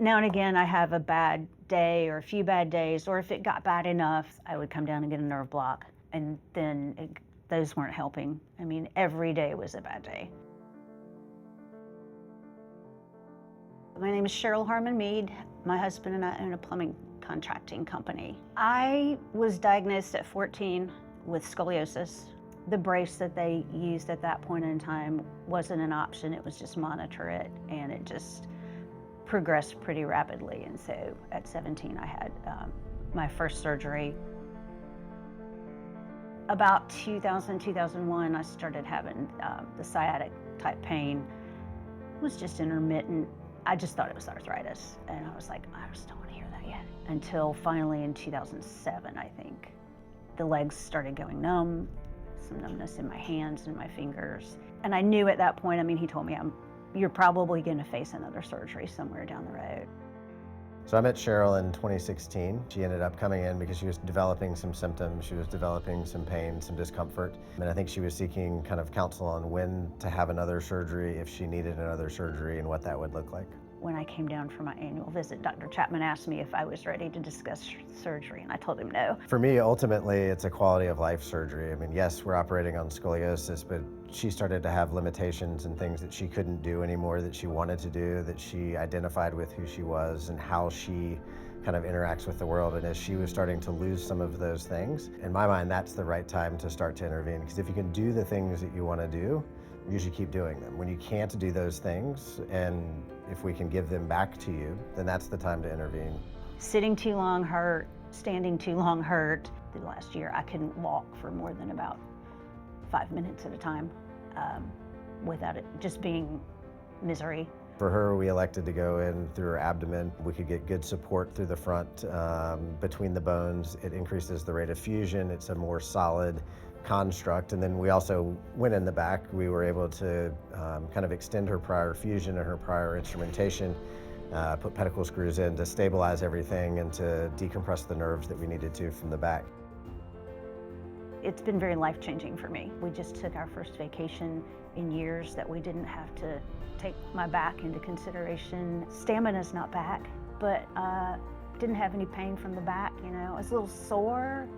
Now and again, I have a bad day or a few bad days, or if it got bad enough, I would come down and get a nerve block, and then those weren't helping. I mean, every day was a bad day. My name is Cheryl Harmon Mead. My husband and I own a plumbing contracting company. I was diagnosed at 14 with scoliosis. The brace that they used at that point in time wasn't an option. It was just monitor it, and it just progressed pretty rapidly. And so at 17, I had my first surgery. About 2000, 2001, I started having the sciatic type pain. It was just intermittent. I just thought it was arthritis. And I was like, I just don't want to hear that yet. Until finally in 2007, I think, the legs started going numb, some numbness in my hands and my fingers. And I knew at that point, I mean, he told me, you're probably going to face another surgery somewhere down the road. So I met Cheryl in 2016. She ended up coming in because she was developing some symptoms. She was developing some pain, some discomfort. And I think she was seeking kind of counsel on when to have another surgery, if she needed another surgery, and what that would look like. When I came down for my annual visit, Dr. Chapman asked me if I was ready to discuss surgery, and I told him no. For me, ultimately, it's a quality of life surgery. I mean, yes, we're operating on scoliosis, but she started to have limitations and things that she couldn't do anymore, that she wanted to do, that she identified with who she was and how she kind of interacts with the world. And as she was starting to lose some of those things, in my mind, that's the right time to start to intervene. Because if you can do the things that you want to do, you should keep doing them. When you can't do those things, and if we can give them back to you, then that's the time to intervene. Sitting too long hurt, standing too long hurt. The last year, I couldn't walk for more than about 5 minutes at a time without it just being misery. For her, we elected to go in through her abdomen. We could get good support through the front, between the bones. It increases the rate of fusion. It's a more solid construct. And then we also went in the back. We were able to kind of extend her prior fusion and her prior instrumentation, put pedicle screws in to stabilize everything and to decompress the nerves that we needed to from the back. It's been very life-changing for me. We just took our first vacation in years that we didn't have to take my back into consideration. Stamina's not back, but didn't have any pain from the back, you know. I was a little sore,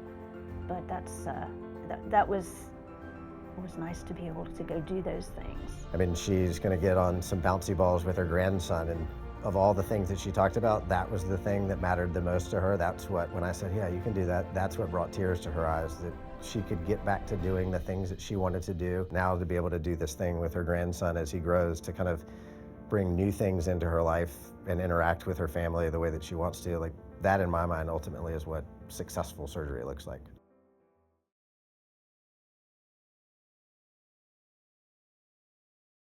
but that was nice to be able to go do those things. I mean, she's gonna get on some bouncy balls with her grandson, and of all the things that she talked about, that was the thing that mattered the most to her. That's what, when I said, yeah, you can do that, that's what brought tears to her eyes, that she could get back to doing the things that she wanted to do. Now to be able to do this thing with her grandson as he grows, to kind of bring new things into her life and interact with her family the way that she wants to, like that in my mind ultimately is what successful surgery looks like.